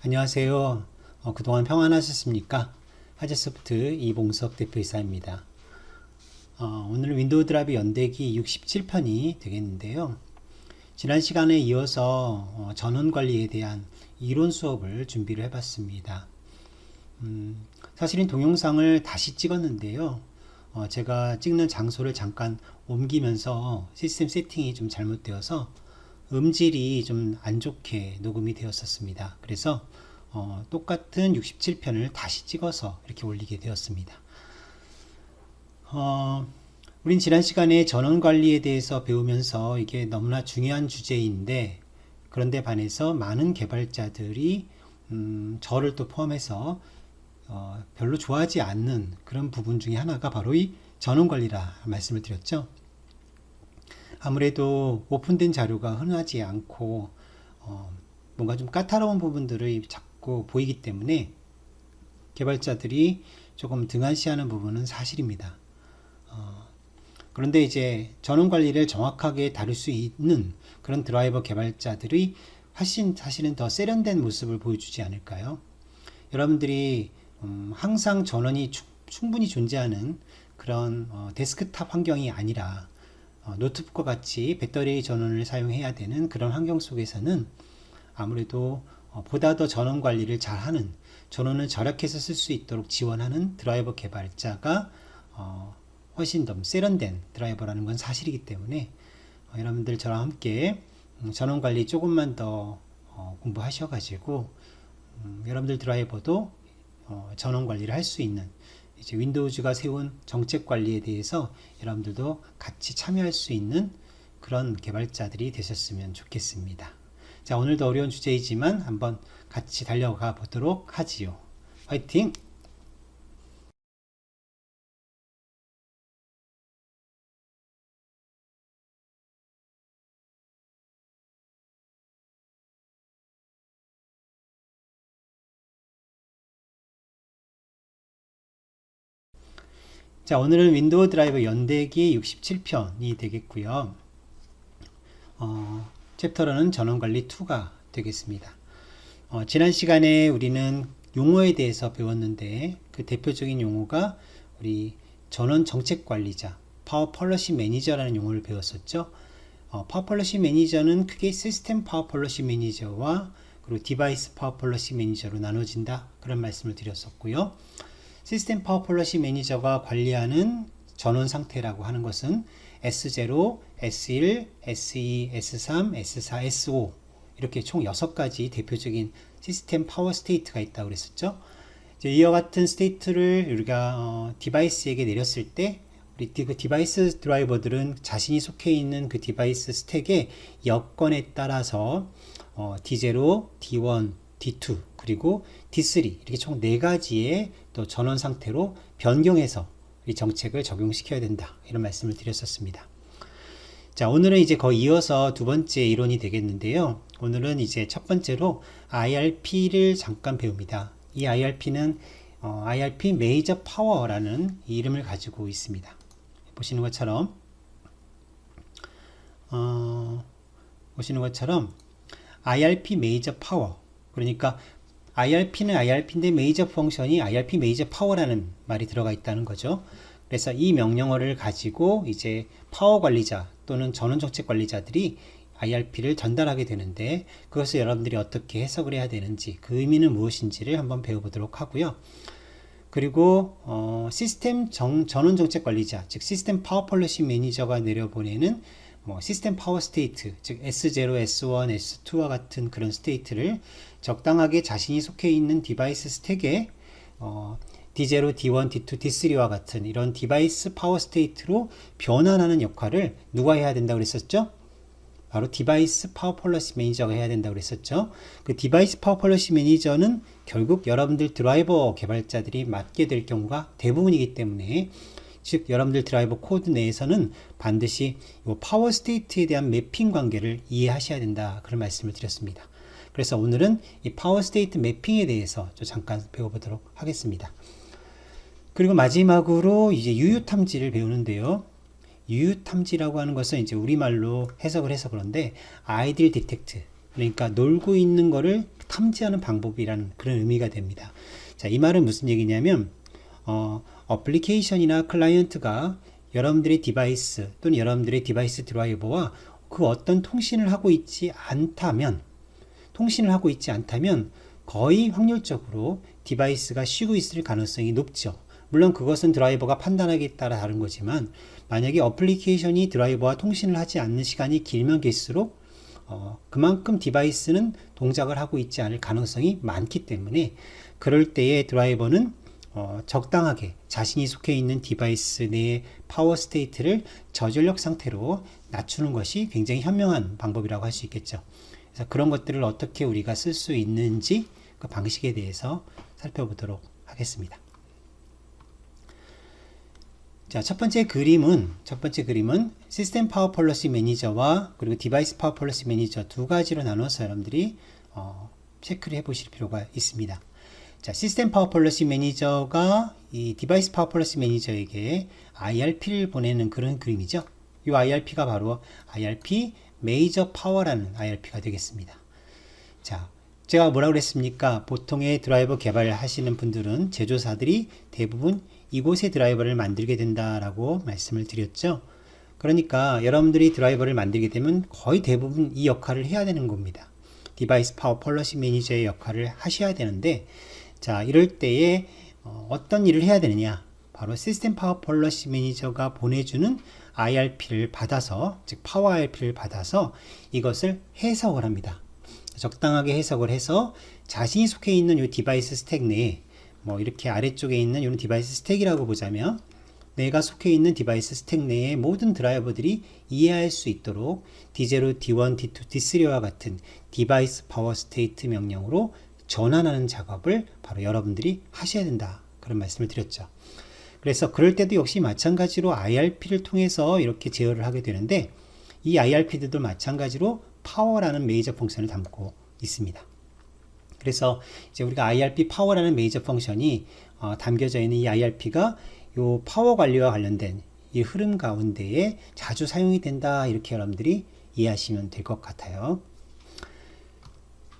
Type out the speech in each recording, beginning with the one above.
안녕하세요. 그동안 평안하셨습니까? 하재소프트 이봉석 대표이사입니다. 오늘 윈도우 드라이브 연대기 67편이 되겠는데요. 지난 시간에 이어서 전원 관리에 대한 이론 수업을 준비를 해봤습니다. 사실은 동영상을 다시 찍었는데요. 제가 찍는 장소를 잠깐 옮기면서 시스템 세팅이 좀 잘못되어서 음질이 좀 안 좋게 녹음이 되었었습니다. 그래서 똑같은 67편을 다시 찍어서 이렇게 올리게 되었습니다. 우린 지난 시간에 전원 관리에 대해서 배우면서 이게 너무나 중요한 주제인데, 그런데 반해서 많은 개발자들이 저를 또 포함해서 별로 좋아하지 않는 그런 부분 중에 하나가 바로 이 전원 관리라 말씀을 드렸죠. 아무래도 오픈된 자료가 흔하지 않고 뭔가 좀 까다로운 부분들이 자꾸 보이기 때문에 개발자들이 조금 등한시하는 부분은 사실입니다. 그런데 이제 전원 관리를 정확하게 다룰 수 있는 그런 드라이버 개발자들이 훨씬 사실은 더 세련된 모습을 보여주지 않을까요? 여러분들이 항상 전원이 충분히 존재하는 그런 데스크탑 환경이 아니라 노트북과 같이 배터리 전원을 사용해야 되는 그런 환경 속에서는 아무래도 보다 더 전원 관리를 잘하는, 전원을 절약해서 쓸 수 있도록 지원하는 드라이버 개발자가 훨씬 더 세련된 드라이버라는 건 사실이기 때문에 여러분들 저랑 함께 전원 관리 조금만 더 공부하셔가지고 여러분들 드라이버도 전원 관리를 할 수 있는, 이제 윈도우즈가 세운 정책 관리에 대해서 여러분들도 같이 참여할 수 있는 그런 개발자들이 되셨으면 좋겠습니다. 자, 오늘도 어려운 주제이지만 한번 같이 달려가 보도록 하지요. 화이팅! 자, 오늘은 윈도우 드라이버 연대기 67편이 되겠고요. 챕터로는 전원관리 2가 되겠습니다. 지난 시간에 우리는 용어에 대해서 배웠는데 그 대표적인 용어가 우리 전원 정책 관리자, 파워 폴리시 매니저라는 용어를 배웠었죠. 파워 폴리시 매니저는 크게 시스템 파워 폴리시 매니저와 그리고 디바이스 파워 폴리시 매니저로 나눠진다, 그런 말씀을 드렸었고요. 시스템 파워 폴리시 매니저가 관리하는 전원 상태라고 하는 것은 S0, S1, S2, S3, S4, S5 이렇게 총 6가지 대표적인 시스템 파워 스테이트가 있다고 그랬었죠. 이와 같은 스테이트를 우리가 디바이스에게 내렸을 때 우리 그 디바이스 드라이버들은 자신이 속해 있는 그 디바이스 스택의 여건에 따라서 D0, D1, D2 그리고 D3 이렇게 총 4가지의 또 전원 상태로 변경해서 이 정책을 적용시켜야 된다, 이런 말씀을 드렸었습니다. 자, 오늘은 이제 거의 이어서 두 번째 이론이 되겠는데요. 오늘은 이제 첫 번째로 IRP를 잠깐 배웁니다. 이 IRP는 IRP 메이저 파워라는 이름을 가지고 있습니다. 보시는 것처럼 IRP 메이저 파워, 그러니까 IRP는 IRP인데 메이저 펑션이 IRP 메이저 파워라는 말이 들어가 있다는 거죠. 그래서 이 명령어를 가지고 이제 파워 관리자 또는 전원 정책 관리자들이 IRP를 전달하게 되는데, 그것을 여러분들이 어떻게 해석을 해야 되는지, 그 의미는 무엇인지를 한번 배워보도록 하고요. 그리고 시스템 전원 정책 관리자, 즉 시스템 파워 폴리시 매니저가 내려보내는 시스템 파워 스테이트, 즉 S0, S1, S2와 같은 그런 스테이트를 적당하게 자신이 속해 있는 디바이스 스택에 D0, D1, D2, D3와 같은 이런 디바이스 파워 스테이트로 변환하는 역할을 누가 해야 된다고 그랬었죠? 바로 디바이스 파워 폴리시 매니저가 해야 된다고 그랬었죠. 그 디바이스 파워 폴리시 매니저는 결국 여러분들 드라이버 개발자들이 맡게 될 경우가 대부분이기 때문에, 즉 여러분들 드라이버 코드 내에서는 반드시 이 파워 스테이트에 대한 매핑 관계를 이해하셔야 된다, 그런 말씀을 드렸습니다. 그래서 오늘은 이 파워 스테이트 매핑에 대해서 좀 잠깐 배워보도록 하겠습니다. 그리고 마지막으로 이제 유효탐지를 배우는데요. 유효탐지라고 하는 것은 이제 우리말로 해석을 해서 그런데 아이들 디텍트, 그러니까 놀고 있는 거를 탐지하는 방법이라는 그런 의미가 됩니다. 자, 이 말은 무슨 얘기냐면 어플리케이션이나 클라이언트가 여러분들의 디바이스 또는 여러분들의 디바이스 드라이버와 그 어떤 통신을 하고 있지 않다면 거의 확률적으로 디바이스가 쉬고 있을 가능성이 높죠. 물론 그것은 드라이버가 판단하기에 따라 다른 거지만 만약에 어플리케이션이 드라이버와 통신을 하지 않는 시간이 길면 길수록 그만큼 디바이스는 동작을 하고 있지 않을 가능성이 많기 때문에 그럴 때에 드라이버는 적당하게 자신이 속해 있는 디바이스 내의 파워 스테이트를 저전력 상태로 낮추는 것이 굉장히 현명한 방법이라고 할 수 있겠죠. 그래서 그런 것들을 어떻게 우리가 쓸 수 있는지 그 방식에 대해서 살펴보도록 하겠습니다. 자, 첫 번째 그림은 시스템 파워 폴리시 매니저와 그리고 디바이스 파워 폴리시 매니저 두 가지로 나눠서 여러분들이 체크를 해 보실 필요가 있습니다. 자, 시스템 파워 폴리시 매니저가 이 디바이스 파워 폴리시 매니저에게 IRP를 보내는 그런 그림이죠. 이 IRP가 바로 IRP 메이저 파워라는 IRP가 되겠습니다. 자, 제가 뭐라고 그랬습니까? 보통의 드라이버 개발하시는 분들은 제조사들이 대부분 이곳의 드라이버를 만들게 된다라고 말씀을 드렸죠. 그러니까 여러분들이 드라이버를 만들게 되면 거의 대부분 이 역할을 해야 되는 겁니다. 디바이스 파워 폴리시 매니저의 역할을 하셔야 되는데, 자, 이럴 때에 어떤 일을 해야 되느냐? 바로 시스템 파워 폴리시 매니저가 보내주는 IRP를 받아서, 즉 파워 IRP를 받아서 이것을 해석을 합니다. 적당하게 해석을 해서 자신이 속해 있는 이 디바이스 스택 내에 이렇게 아래쪽에 있는 이런 디바이스 스택이라고 보자면 내가 속해 있는 디바이스 스택 내의 모든 드라이버들이 이해할 수 있도록 D0, D1, D2, D3와 같은 디바이스 파워 스테이트 명령으로 전환하는 작업을 바로 여러분들이 하셔야 된다. 그런 말씀을 드렸죠. 그래서 그럴 때도 역시 마찬가지로 IRP를 통해서 이렇게 제어를 하게 되는데 이 IRP들도 마찬가지로 파워라는 메이저 펑션을 담고 있습니다. 그래서 이제 우리가 IRP 파워라는 메이저 펑션이 담겨져 있는 이 IRP가 요 파워 관리와 관련된 이 흐름 가운데에 자주 사용이 된다, 이렇게 여러분들이 이해하시면 될 것 같아요.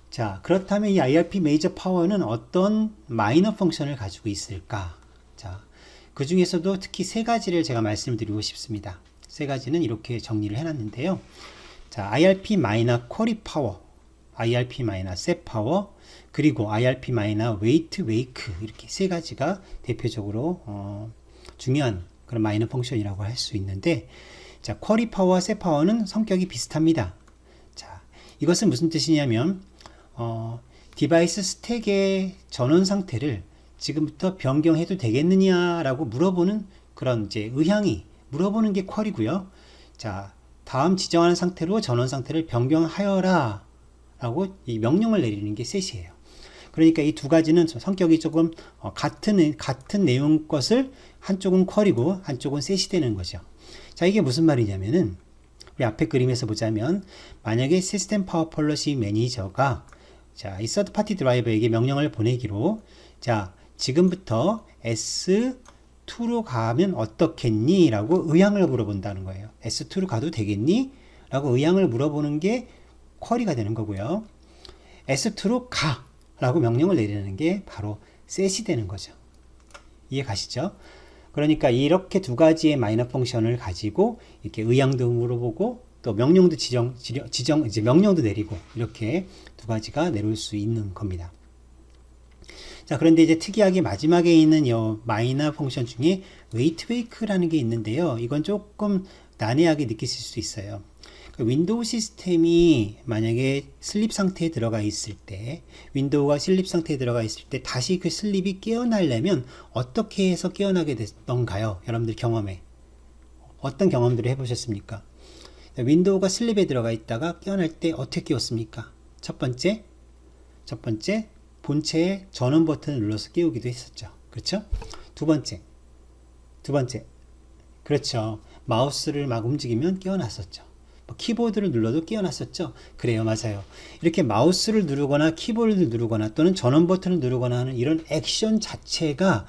자, 그렇다면 이 IRP 메이저 파워는 어떤 마이너 펑션을 가지고 있을까? 자, 그 중에서도 특히 세 가지를 제가 말씀드리고 싶습니다. 세 가지는 이렇게 정리를 해놨는데요. 자, IRP 마이너 쿼리 파워, IRP 마이너 셋 파워, 그리고 IRP 마이너 웨이트 웨이크, 이렇게 세 가지가 대표적으로 중요한 그런 마이너 펑션이라고 할 수 있는데, 자, 쿼리 파워와 셋 파워는 성격이 비슷합니다. 자, 이것은 무슨 뜻이냐면 디바이스 스택의 전원 상태를 지금부터 변경해도 되겠느냐라고 물어보는 그런 이제 의향이 물어보는 게 쿼리고요. 자, 다음 지정하는 상태로 전원 상태를 변경하여라 라고 이 명령을 내리는 게 셋이에요. 그러니까 이 두 가지는 성격이 조금 같은 내용 것을 한쪽은 쿼리고 한쪽은 셋이 되는 거죠. 자, 이게 무슨 말이냐면은 우리 앞에 그림에서 보자면 만약에 시스템 파워 폴리시 매니저가 자, 이 서드 파티 드라이버에게 명령을 보내기로 자, 지금부터 S2로 가면 어떻겠니? 라고 의향을 물어본다는 거예요. S2로 가도 되겠니? 라고 의향을 물어보는 게 쿼리가 되는 거고요. S2로 가! 라고 명령을 내리는 게 바로 셋이 되는 거죠. 이해 가시죠? 그러니까 이렇게 두 가지의 마이너 펑션을 가지고 이렇게 의향도 물어보고 또 명령도 이제 명령도 내리고 이렇게 두 가지가 내려올 수 있는 겁니다. 자, 그런데 이제 특이하게 마지막에 있는 이 마이너 펑션 중에 웨이트 웨이크라는 게 있는데요. 이건 조금 난해하게 느끼실 수 있어요. 윈도우 시스템이 만약에 슬립 상태에 들어가 있을 때, 윈도우가 슬립 상태에 들어가 있을 때 다시 그 슬립이 깨어나려면 어떻게 해서 깨어나게 됐던가요? 여러분들 경험에 어떤 경험들을 해보셨습니까? 윈도우가 슬립에 들어가 있다가 깨어날 때 어떻게 깨웠습니까? 첫 번째 본체의 전원 버튼을 눌러서 깨우기도 했었죠. 그렇죠? 두 번째 그렇죠. 마우스를 막 움직이면 깨어났었죠. 키보드를 눌러도 깨어났었죠. 그래요, 맞아요. 이렇게 마우스를 누르거나 키보드를 누르거나 또는 전원 버튼을 누르거나 하는 이런 액션 자체가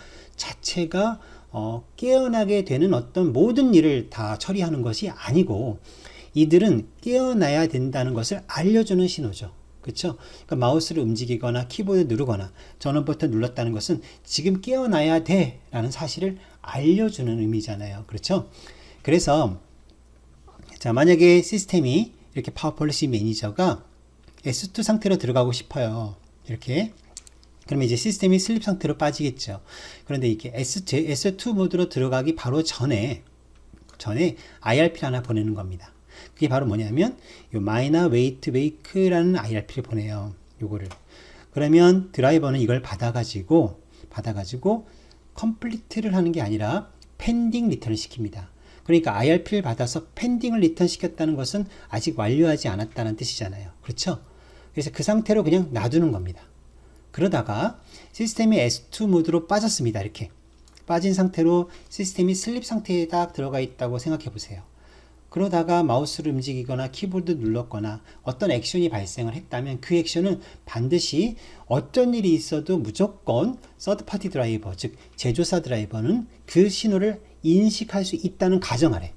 깨어나게 되는 어떤 모든 일을 다 처리하는 것이 아니고 이들은 깨어나야 된다는 것을 알려주는 신호죠. 그렇죠? 그러니까 마우스를 움직이거나 키보드 누르거나 전원 버튼 눌렀다는 것은 지금 깨어나야 돼 라는 사실을 알려주는 의미잖아요. 그렇죠? 그래서 자, 만약에 시스템이 이렇게 파워 폴리시 매니저가 S2 상태로 들어가고 싶어요. 이렇게. 그러면 이제 시스템이 슬립 상태로 빠지겠죠. 그런데 이게 S2 모드로 들어가기 바로 전에 IRP를 하나 보내는 겁니다. 그게 바로 뭐냐면 요 minor wait wake라는 IRP를 보내요. 요거를. 그러면 드라이버는 이걸 받아가지고 컴플리트를 하는 게 아니라 펜딩 리턴을 시킵니다. 그러니까 IRP를 받아서 펜딩을 리턴 시켰다는 것은 아직 완료하지 않았다는 뜻이잖아요. 그렇죠? 그래서 그 상태로 그냥 놔두는 겁니다. 그러다가 시스템이 S2 모드로 빠졌습니다. 이렇게 빠진 상태로 시스템이 슬립 상태에 딱 들어가 있다고 생각해 보세요. 그러다가 마우스를 움직이거나 키보드 눌렀거나 어떤 액션이 발생을 했다면 그 액션은 반드시 어떤 일이 있어도 무조건 서드파티 드라이버, 즉 제조사 드라이버는 그 신호를 인식할 수 있다는 가정 아래,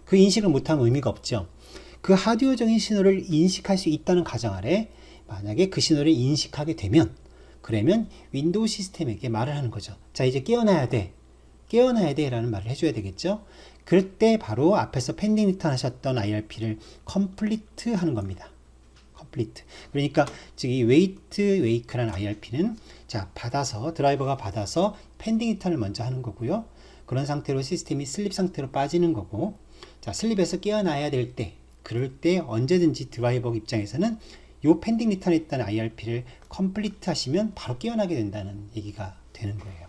그 인식을 못하면 의미가 없죠. 그 하드웨어적인 신호를 인식할 수 있다는 가정 아래 만약에 그 신호를 인식하게 되면 그러면 윈도우 시스템에게 말을 하는 거죠. 자, 이제 깨어나야 돼 라는 말을 해줘야 되겠죠. 그럴 때 바로 앞에서 펜딩 리턴 하셨던 IRP를 컴플리트 하는 겁니다. 컴플리트. 그러니까 즉 이 웨이트 웨이크라는 IRP는 자, 드라이버가 받아서 펜딩 리턴을 먼저 하는 거고요. 그런 상태로 시스템이 슬립 상태로 빠지는 거고, 자, 슬립에서 깨어나야 될 때, 그럴 때 언제든지 드라이버 입장에서는 요 펜딩 리턴 했다는 IRP를 컴플리트 하시면 바로 깨어나게 된다는 얘기가 되는 거예요.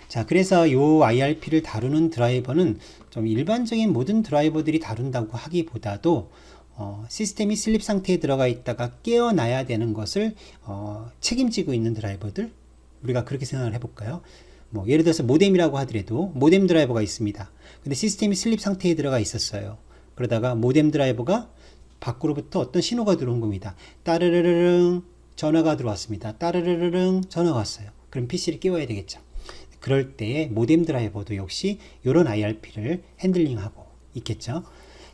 자, 그래서 요 IRP를 다루는 드라이버는 좀 일반적인 모든 드라이버들이 다룬다고 하기보다도 시스템이 슬립 상태에 들어가 있다가 깨어나야 되는 것을 책임지고 있는 드라이버들, 우리가 그렇게 생각을 해볼까요? 뭐 예를 들어서 모뎀이라고 하더라도 모뎀 드라이버가 있습니다. 근데 시스템이 슬립 상태에 들어가 있었어요. 그러다가 모뎀 드라이버가 밖으로부터 어떤 신호가 들어온 겁니다. 따르르르릉 전화가 들어왔습니다. 따르르르릉 전화가 왔어요. 그럼 PC를 깨워야 되겠죠. 그럴 때 모뎀 드라이버도 역시 이런 IRP를 핸들링하고 있겠죠.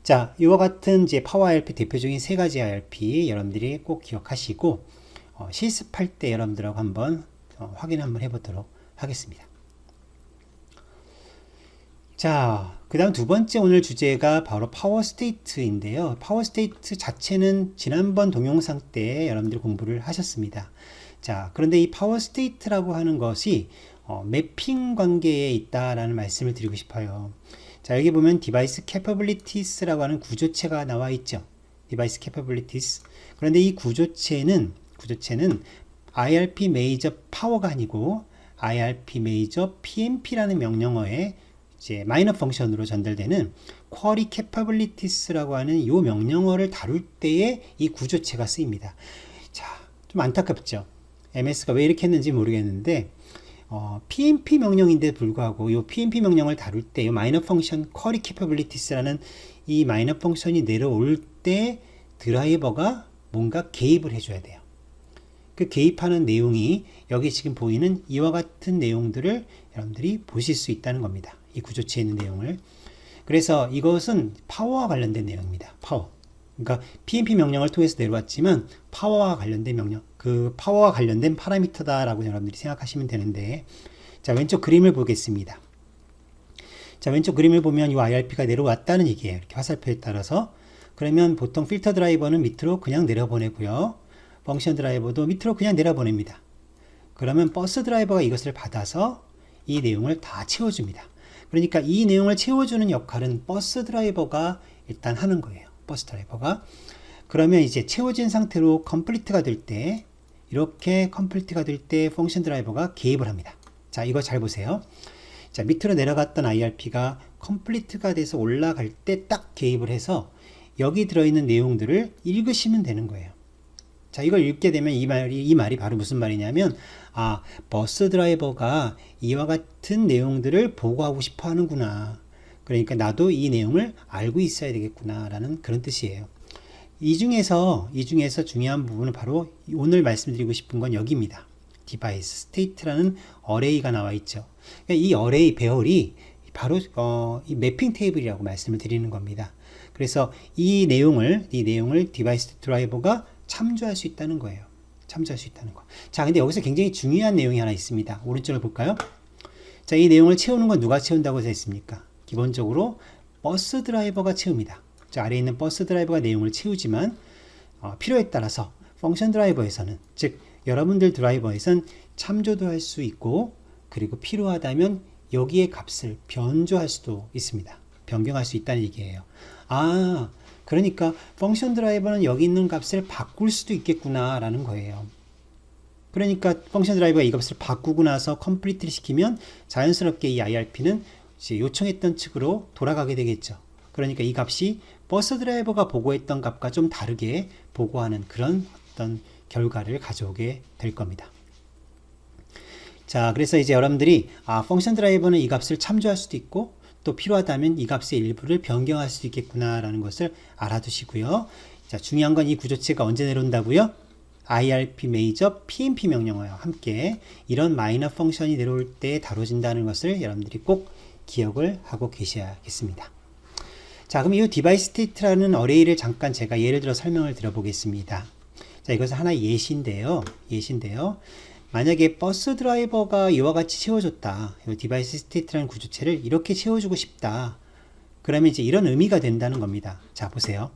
자, 이와 같은 이제 파워 IRP 대표적인 세 가지 IRP 여러분들이 꼭 기억하시고 실습할 때 여러분들하고 한번 확인 한번 해보도록 하겠습니다. 자, 그 다음 두 번째 오늘 주제가 바로 파워 스테이트인데요. 파워 스테이트 자체는 지난번 동영상 때 여러분들이 공부를 하셨습니다. 자, 그런데 이 파워 스테이트라고 하는 것이 매핑 관계에 있다라는 말씀을 드리고 싶어요. 자, 여기 보면 디바이스 캐퍼빌리티스라고 하는 구조체가 나와 있죠. 디바이스 캐퍼빌리티스. 그런데 이 구조체는 IRP 메이저 파워가 아니고 IRP 메이저 PMP라는 명령어에 이제 마이너 펑션으로 전달되는 쿼리 캐퍼빌리티스라고 하는 이 명령어를 다룰 때에 이 구조체가 쓰입니다. 자, 좀 안타깝죠. MS가 왜 이렇게 했는지 모르겠는데 PMP 명령인데 불구하고 이 PMP 명령을 다룰 때 이 마이너 펑션 쿼리 캐퍼빌리티스라는 이 마이너 펑션이 내려올 때 드라이버가 뭔가 개입을 해줘야 돼요. 그 개입하는 내용이 여기 지금 보이는 이와 같은 내용들을 여러분들이 보실 수 있다는 겁니다. 이 구조체에 있는 내용을. 그래서 이것은 파워와 관련된 내용입니다. 파워. 그러니까 PMP 명령을 통해서 내려왔지만 파워와 관련된 명령, 그 파워와 관련된 파라미터다라고 여러분들이 생각하시면 되는데, 자, 왼쪽 그림을 보겠습니다. 자, 왼쪽 그림을 보면 이 IRP가 내려왔다는 얘기예요. 이렇게 화살표에 따라서. 그러면 보통 필터 드라이버는 밑으로 그냥 내려보내고요. 펑션 드라이버도 밑으로 그냥 내려보냅니다. 그러면 버스 드라이버가 이것을 받아서 이 내용을 다 채워줍니다. 그러니까 이 내용을 채워주는 역할은 버스 드라이버가 일단 하는 거예요. 버스 드라이버가. 그러면 이제 채워진 상태로 컴플리트가 될 때, 이렇게 컴플리트가 될 때 펑션 드라이버가 개입을 합니다. 자, 이거 잘 보세요. 자, 밑으로 내려갔던 IRP가 컴플리트가 돼서 올라갈 때 딱 개입을 해서 여기 들어있는 내용들을 읽으시면 되는 거예요. 자, 이걸 읽게 되면 이 말이 바로 무슨 말이냐면, 아, 버스 드라이버가 이와 같은 내용들을 보고하고 싶어 하는구나. 그러니까 나도 이 내용을 알고 있어야 되겠구나 라는 그런 뜻이에요. 이 중에서 중요한 부분은 바로 오늘 말씀드리고 싶은 건 여기입니다. 디바이스 스테이트라는 어레이가 나와 있죠. 그러니까 이 어레이 배열이 바로 이 매핑 테이블이라고 말씀을 드리는 겁니다. 그래서 이 내용을 디바이스 드라이버가 참조할 수 있다는 거예요. 참조할 수 있다는 거. 자, 근데 여기서 굉장히 중요한 내용이 하나 있습니다. 오른쪽을 볼까요? 자, 이 내용을 채우는 건 누가 채운다고 되어 있습니까? 기본적으로 버스 드라이버가 채웁니다. 자, 아래에 있는 버스 드라이버가 내용을 채우지만 필요에 따라서 펑션 드라이버에서는, 즉 여러분들 드라이버에선 참조도 할 수 있고, 그리고 필요하다면 여기에 값을 변조할 수도 있습니다. 변경할 수 있다는 얘기예요. 아, 그러니까 펑션 드라이버는 여기 있는 값을 바꿀 수도 있겠구나 라는 거예요. 그러니까 펑션 드라이버가 이 값을 바꾸고 나서 컴플리트를 시키면 자연스럽게 이 IRP는 이제 요청했던 측으로 돌아가게 되겠죠. 그러니까 이 값이 버스 드라이버가 보고했던 값과 좀 다르게 보고하는 그런 어떤 결과를 가져오게 될 겁니다. 자, 그래서 이제 여러분들이 펑션 드라이버는 이 값을 참조할 수도 있고, 또 필요하다면 이 값의 일부를 변경할 수도 있겠구나 라는 것을 알아두시고요. 자, 중요한 건 이 구조체가 언제 내려온다고요? IRP 메이저 PMP 명령어와 함께 이런 마이너 펑션이 내려올 때 다뤄진다는 것을 여러분들이 꼭 기억을 하고 계셔야겠습니다. 자, 그럼 이 디바이스 스테이트라는 어레이를 잠깐 제가 예를 들어 설명을 드려보겠습니다. 자, 이것은 하나의 예시인데요. 만약에 버스 드라이버가 이와 같이 채워줬다. 이 디바이스 스테이트라는 구조체를 이렇게 채워주고 싶다. 그러면 이제 이런 의미가 된다는 겁니다. 자, 보세요.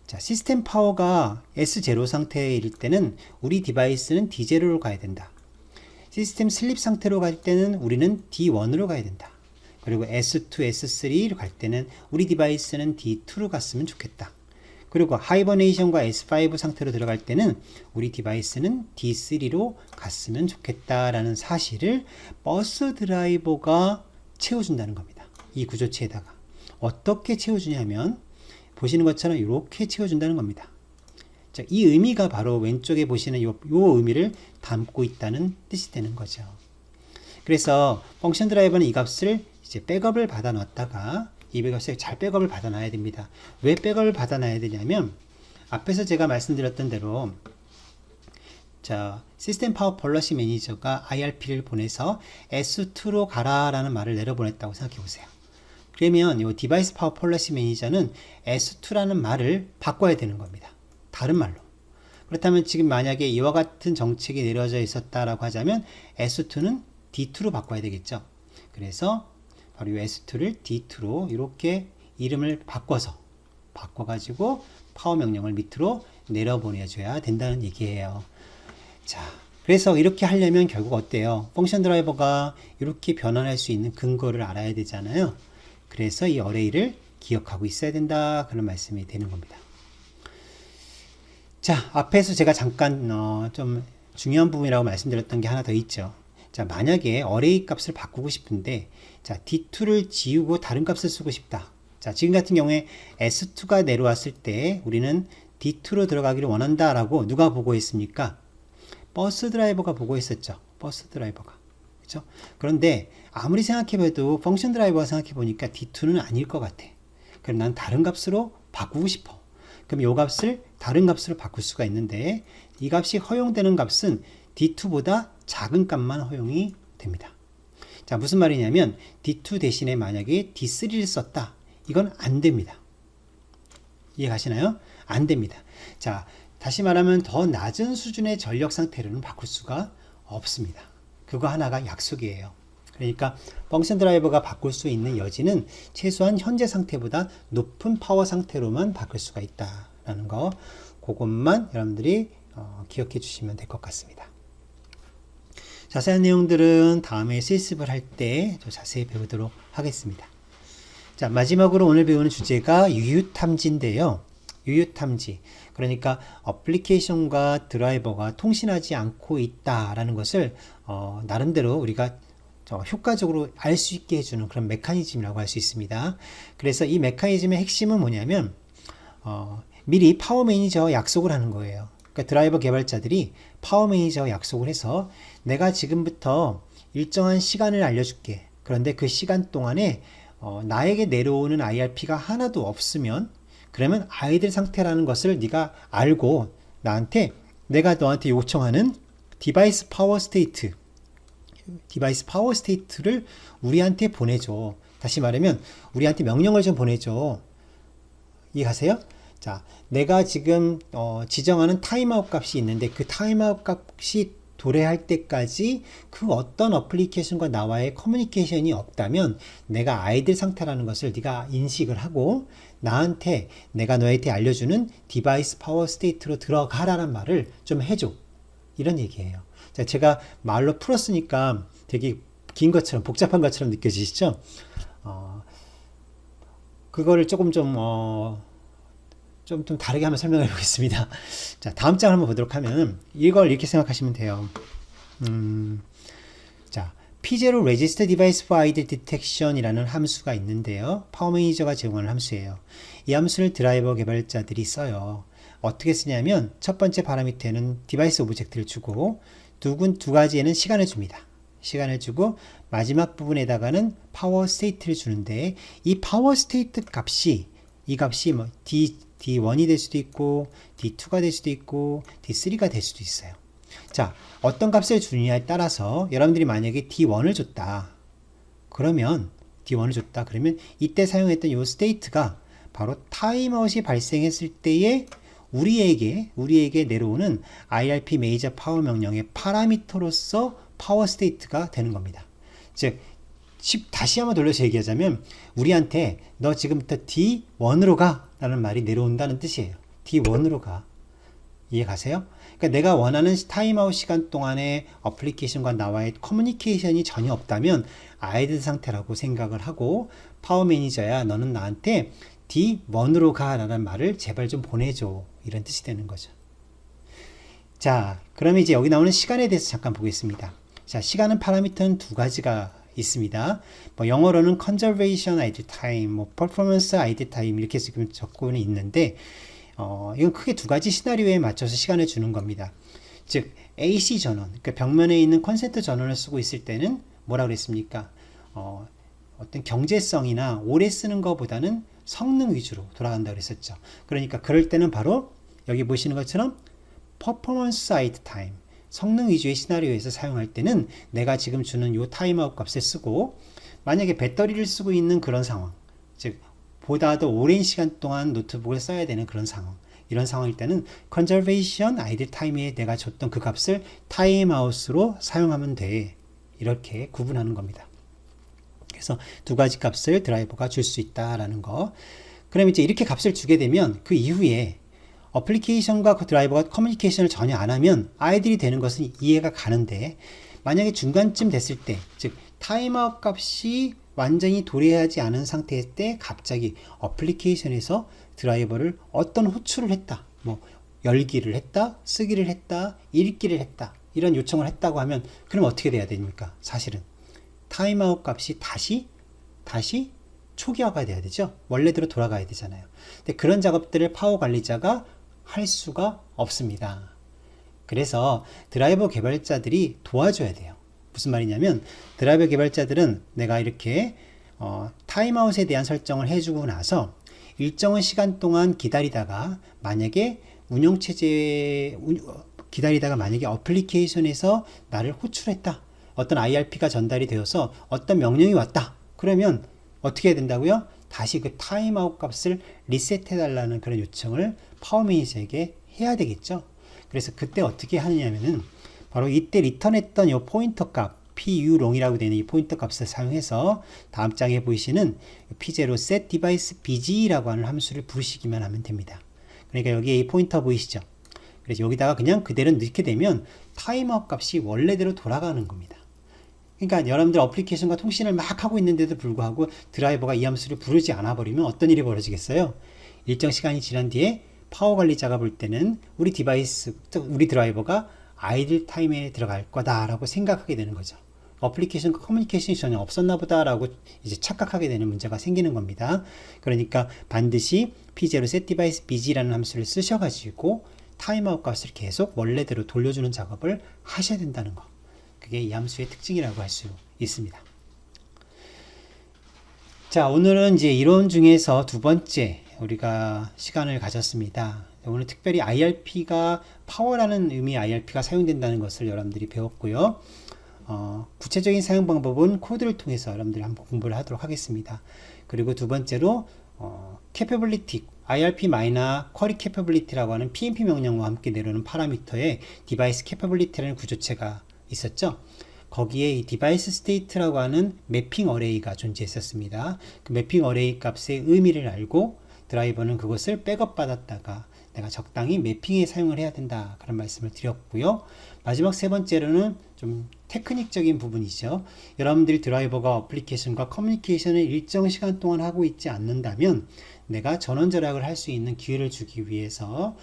자, 시스템 파워가 S0 상태일 때는 우리 디바이스는 D0로 가야 된다. 시스템 슬립 상태로 갈 때는 우리는 D1으로 가야 된다. 그리고 S2, S3로 갈 때는 우리 디바이스는 D2로 갔으면 좋겠다. 그리고 하이버네이션과 S5 상태로 들어갈 때는 우리 디바이스는 D3로 갔으면 좋겠다라는 사실을 버스 드라이버가 채워준다는 겁니다. 이 구조체에다가. 어떻게 채워주냐면 보시는 것처럼 이렇게 채워준다는 겁니다. 자, 이 의미가 바로 왼쪽에 보시는 요 의미를 담고 있다는 뜻이 되는 거죠. 그래서 펑션 드라이버는 이 값을 이제 백업을 받아 놨다가 이 값을 잘 백업을 받아 놔야 됩니다. 왜 백업을 받아 놔야 되냐면 앞에서 제가 말씀드렸던 대로 자, 시스템 파워 폴러시 매니저가 IRP를 보내서 S2로 가라 라는 말을 내려보냈다고 생각해 보세요. 그러면 이 디바이스 파워 폴러시 매니저는 S2라는 말을 바꿔야 되는 겁니다. 다른 말로. 그렇다면 지금 만약에 이와 같은 정책이 내려져 있었다라고 하자면 S2는 D2로 바꿔야 되겠죠. 그래서 바로 이 S2를 D2로 이렇게 이름을 바꿔가지고 파워 명령을 밑으로 내려보내줘야 된다는 얘기예요. 자, 그래서 이렇게 하려면 결국 어때요? 펑션 드라이버가 이렇게 변환할 수 있는 근거를 알아야 되잖아요. 그래서 이 어레이를 기억하고 있어야 된다. 그런 말씀이 되는 겁니다. 자, 앞에서 제가 잠깐 좀 중요한 부분이라고 말씀드렸던 게 하나 더 있죠. 자, 만약에 어레이 값을 바꾸고 싶은데 자, D2를 지우고 다른 값을 쓰고 싶다. 자, 지금 같은 경우에 S2가 내려왔을 때 우리는 D2로 들어가기를 원한다 라고 누가 보고했습니까? 버스 드라이버가 보고했었죠. 버스 드라이버가. 그렇죠? 그런데 아무리 생각해봐도 펑션 드라이버가 생각해보니까 D2는 아닐 것 같아. 그럼 난 다른 값으로 바꾸고 싶어. 그럼 이 값을 다른 값으로 바꿀 수가 있는데 이 값이 허용되는 값은 D2보다 작은 값만 허용이 됩니다. 자, 무슨 말이냐면 D2 대신에 만약에 D3를 썼다. 이건 안 됩니다. 이해 가시나요? 안 됩니다. 자, 다시 말하면 더 낮은 수준의 전력 상태로는 바꿀 수가 없습니다. 그거 하나가 약속이에요. 그러니까 펑션 드라이버가 바꿀 수 있는 여지는 최소한 현재 상태보다 높은 파워 상태로만 바꿀 수가 있다라는 거, 그것만 여러분들이 기억해 주시면 될 것 같습니다. 자세한 내용들은 다음에 실습을 할 때 더 자세히 배우도록 하겠습니다. 자, 마지막으로 오늘 배우는 주제가 유유탐지인데요. 유유탐지. 그러니까 어플리케이션과 드라이버가 통신하지 않고 있다라는 것을 나름대로 우리가 효과적으로 알 수 있게 해주는 그런 메커니즘이라고 할 수 있습니다. 그래서 이 메커니즘의 핵심은 뭐냐면 미리 파워 매니저와 약속을 하는 거예요. 그러니까 드라이버 개발자들이 파워 매니저와 약속을 해서 내가 지금부터 일정한 시간을 알려줄게. 그런데 그 시간 동안에 나에게 내려오는 IRP가 하나도 없으면 그러면 아이들 상태라는 것을 네가 알고 내가 너한테 요청하는 디바이스 파워 스테이트를 우리한테 보내줘. 다시 말하면 우리한테 명령을 좀 보내줘. 이해가세요? 자, 내가 지금 지정하는 타임아웃 값이 있는데 그 타임아웃 값이 도래할 때까지 그 어떤 어플리케이션과 나와의 커뮤니케이션이 없다면 내가 아이들 상태라는 것을 네가 인식을 하고 나한테 내가 너한테 알려주는 디바이스 파워 스테이트로 들어가라는 말을 좀 해줘. 이런 얘기예요. 자, 제가 말로 풀었으니까 되게 긴 것처럼 복잡한 것처럼 느껴지시죠? 그거를 조금 좀 다르게 한번 설명해 보겠습니다. 자, 다음 장을 한번 보도록 하면 이걸 이렇게 생각하시면 돼요. 자, P0 Register Device for ID Detection 이라는 함수가 있는데요. 파워 매니저가 제공하는 함수예요. 이 함수를 드라이버 개발자들이 써요. 어떻게 쓰냐면 첫 번째 파라미터에는 디바이스 오브젝트를 주고 두 가지에는 시간을 줍니다. 시간을 주고 마지막 부분에다가는 파워 스테이트를 주는데 이 파워 스테이트 값이 이 값이 뭐 D1이 될 수도 있고 D2가 될 수도 있고 D3가 될 수도 있어요. 자, 어떤 값을 주느냐에 따라서 여러분들이 만약에 D1을 줬다. 그러면 이때 사용했던 이 스테이트가 바로 타임아웃이 발생했을 때에 우리에게 내려오는 IRP 메이저 파워 명령의 파라미터로서 파워 스테이트가 되는 겁니다. 즉 다시 한번 돌려서 얘기하자면 우리한테 너 지금부터 D1으로 가 라는 말이 내려온다는 뜻이에요. D1으로 가. 이해 가세요? 그러니까 내가 원하는 타임아웃 시간 동안에 어플리케이션과 나와의 커뮤니케이션이 전혀 없다면 아이들 상태라고 생각을 하고 파워 매니저야 너는 나한테 D1으로 가 라는 말을 제발 좀 보내줘. 이런 뜻이 되는 거죠. 자, 그러면 이제 여기 나오는 시간에 대해서 잠깐 보겠습니다. 자, 시간은 파라미터는 두 가지가 있습니다. 뭐 영어로는 conservation idle time, 뭐 performance idle time 이렇게 지금 적고는 있는데 이건 크게 두 가지 시나리오에 맞춰서 시간을 주는 겁니다. 즉 AC 전원, 그러니까 벽면에 있는 컨센트 전원을 쓰고 있을 때는 뭐라 그랬습니까? 어떤 경제성이나 오래 쓰는 것보다는 성능 위주로 돌아간다 그랬었죠. 그러니까 그럴 때는 바로 여기 보시는 것처럼 performance idle time, 성능 위주의 시나리오에서 사용할 때는 내가 지금 주는 이 타임아웃 값을 쓰고 만약에 배터리를 쓰고 있는 그런 상황, 즉 보다 더 오랜 시간 동안 노트북을 써야 되는 그런 상황, 이런 상황일 때는 conservation idle time에 내가 줬던 그 값을 타임아웃으로 사용하면 돼. 이렇게 구분하는 겁니다. 그래서 두 가지 값을 드라이버가 줄 수 있다라는 거. 그럼 이제 이렇게 값을 주게 되면 그 이후에 어플리케이션과 그 드라이버가 커뮤니케이션을 전혀 안 하면 아이들이 되는 것은 이해가 가는데 만약에 중간쯤 됐을 때, 즉 타임아웃 값이 완전히 도래하지 않은 상태일 때 갑자기 어플리케이션에서 드라이버를 어떤 호출을 했다, 뭐 열기를 했다, 쓰기를 했다, 읽기를 했다, 이런 요청을 했다고 하면 그럼 어떻게 돼야 됩니까? 사실은 타임아웃 값이 다시 초기화가 돼야 되죠. 원래대로 돌아가야 되잖아요. 근데 그런 작업들을 파워 관리자가 할 수가 없습니다. 그래서 드라이버 개발자들이 도와줘야 돼요. 무슨 말이냐면 드라이버 개발자들은 내가 이렇게 타임아웃에 대한 설정을 해주고 나서 일정한 시간 동안 기다리다가 만약에 만약에 어플리케이션에서 나를 호출했다, 어떤 IRP가 전달이 되어서 어떤 명령이 왔다, 그러면 어떻게 해야 된다고요? 다시 그 타임아웃 값을 리셋해 달라는 그런 요청을 파워 매니저에게 해야 되겠죠. 그래서 그때 어떻게 하느냐면은 바로 이때 리턴했던 이 포인터 값 PUlong이라고 되는 이 포인터 값을 사용해서 다음 장에 보이시는 P0 set device bg라고 하는 함수를 부르시기만 하면 됩니다. 그러니까 여기에 이 포인터 보이시죠? 그래서 여기다가 그냥 그대로 넣게 되면 타임아웃 값이 원래대로 돌아가는 겁니다. 그러니까 여러분들 어플리케이션과 통신을 막 하고 있는데도 불구하고 드라이버가 이 함수를 부르지 않아 버리면 어떤 일이 벌어지겠어요? 일정 시간이 지난 뒤에 파워 관리자가 볼 때는 우리 드라이버가 아이들 타임에 들어갈 거다라고 생각하게 되는 거죠. 어플리케이션과 커뮤니케이션이 전혀 없었나 보다라고 이제 착각하게 되는 문제가 생기는 겁니다. 그러니까 반드시 P0 set device bg라는 함수를 쓰셔가지고 타임아웃 값을 계속 원래대로 돌려주는 작업을 하셔야 된다는 거. 그게 이 함수의 특징이라고 할 수 있습니다. 자, 오늘은 이제 이론 중에서 두 번째 우리가 시간을 가졌습니다. 오늘 특별히 IRP가 파워라는 의미의 IRP가 사용된다는 것을 여러분들이 배웠고요. 구체적인 사용 방법은 코드를 통해서 여러분들이 한번 공부를 하도록 하겠습니다. 그리고 두 번째로 capability, IRP 마이너 query capability라고 하는 PNP 명령어와 함께 내려오는 파라미터에 device capability라는 구조체가 있었죠. 거기에 이 device state라고 하는 매핑 어레이가 존재했었습니다. 그 매핑 어레이 값의 의미를 알고 드라이버는 그것을 백업 받았다가 내가 적당히 매핑에 사용을 해야 된다, 그런 말씀을 드렸고요. 마지막 세 번째로는 좀 테크닉적인 부분이죠. 여러분들이 드라이버가 어플리케이션과 커뮤니케이션을 일정 시간 동안 하고 있지 않는다면 내가 전원 절약을 할 수 있는 기회를 주기 위해서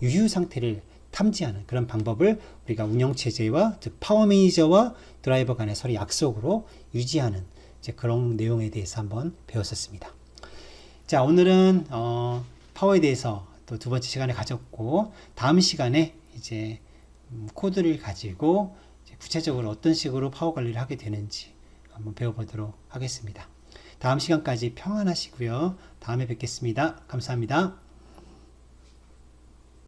유휴 상태를 탐지하는 그런 방법을 우리가 운영체제와 즉 파워 매니저와 드라이버 간의 서로 약속으로 유지하는 이제 그런 내용에 대해서 한번 배웠었습니다. 자, 오늘은 파워에 대해서 또 두 번째 시간에 가졌고, 다음 시간에 이제 코드를 가지고 이제 구체적으로 어떤 식으로 파워 관리를 하게 되는지 한번 배워보도록 하겠습니다. 다음 시간까지 평안하시고요. 다음에 뵙겠습니다. 감사합니다.